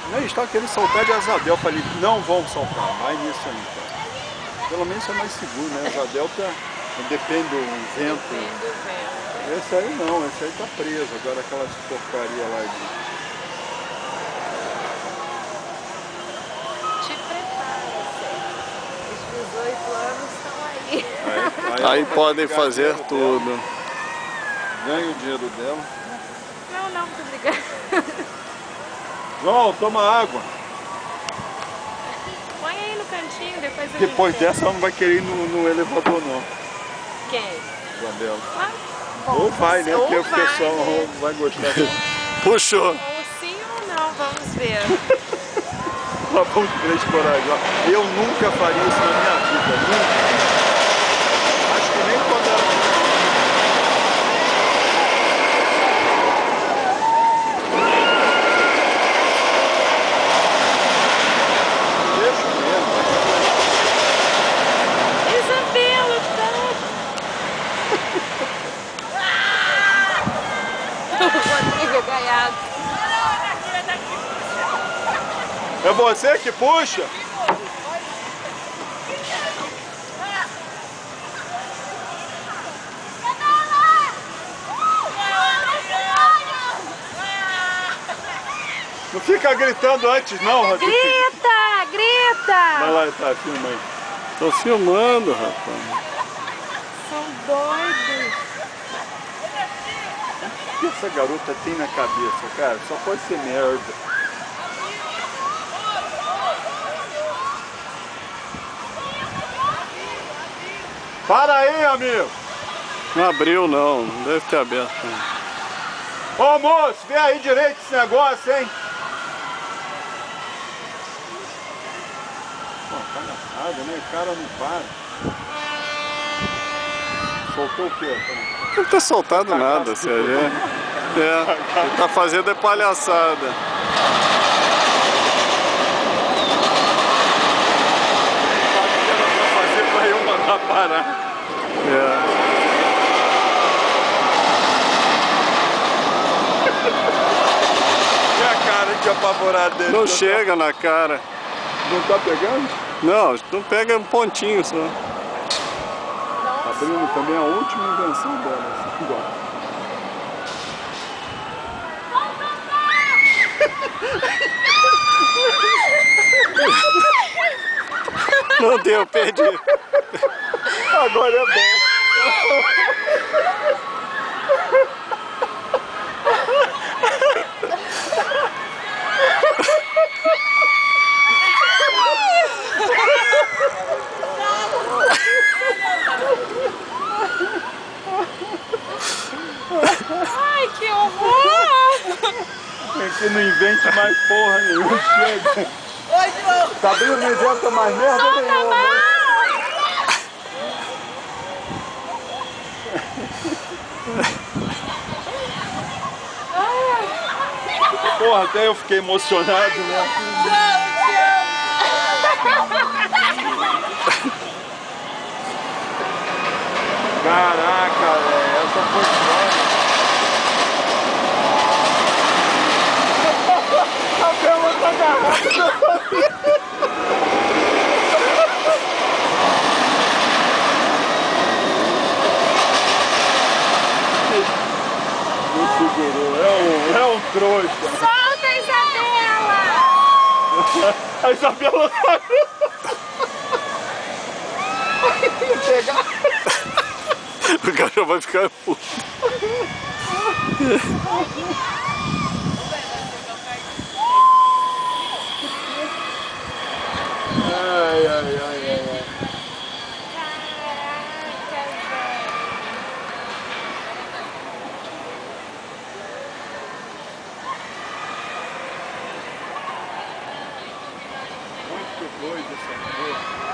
Não, eles estavam querendo soltar de asa delta. Eu falei, não vão soltar, vai nisso aí, cara. Pelo menos é mais seguro, né? Asa delta depende do vento. Depende do vento. Esse aí não, esse aí tá preso. Agora aquelas porcaria lá de... Te prepara, os 18 anos estão aí. Aí podem fazer tudo. Ganha o dinheiro dela. Não, muito obrigada. João, toma água. Põe aí no cantinho, depois eu Depois limpei. dessa ela não vai querer ir no elevador não. Quem? Isabela. Ah, Ou vai, né? Porque ou o pessoal vai, né? vai gostar dela. Puxou. Ou sim ou não, vamos ver. Nós vamos três corajosos. Eu nunca faria isso na minha vida. Nunca. Acho que nem quando era... Deixa mesmo. Isabela, tá? O Rodrigo é gaiado. É você que puxa? Não fica gritando antes não, Rodrigo. Grita, grita! Vai lá, tá, filma aí. Tô filmando, rapaz. São doidos. O que essa garota tem na cabeça, cara? Só pode ser merda. Para aí, amigo! Não abriu não, não deve ter aberto. Ô moço, vê aí direito esse negócio, hein? Pô, palhaçada, né? O cara não para. Soltou o quê? Não tá soltado nada, se a gente... ele tá fazendo é palhaçada. Sabe o que era pra fazer pra eu mandar parar? E a cara de apavorado dele? Não chega na cara. Não tá pegando? Não, não pega um pontinho só. Tá abrindo também a última invenção dela. Assim, igual. Não deu, perdi. Agora é bom. Ai, que horror! Você não invente mais porra nenhuma. Chega. Oi, João! Tá abrindo, não inventa mais merda nenhuma. Porra, até eu fiquei emocionado, né? Caraca, velho, essa foi foda. A Bela tá agarrada. Não segurou, é um trouxa. Solta a Isabela! A Isabela caiu. Pegar. O cara vai ficar puto. Ai, ai, ai, ai, ai. Caraca, velho. Muito doido essa porra.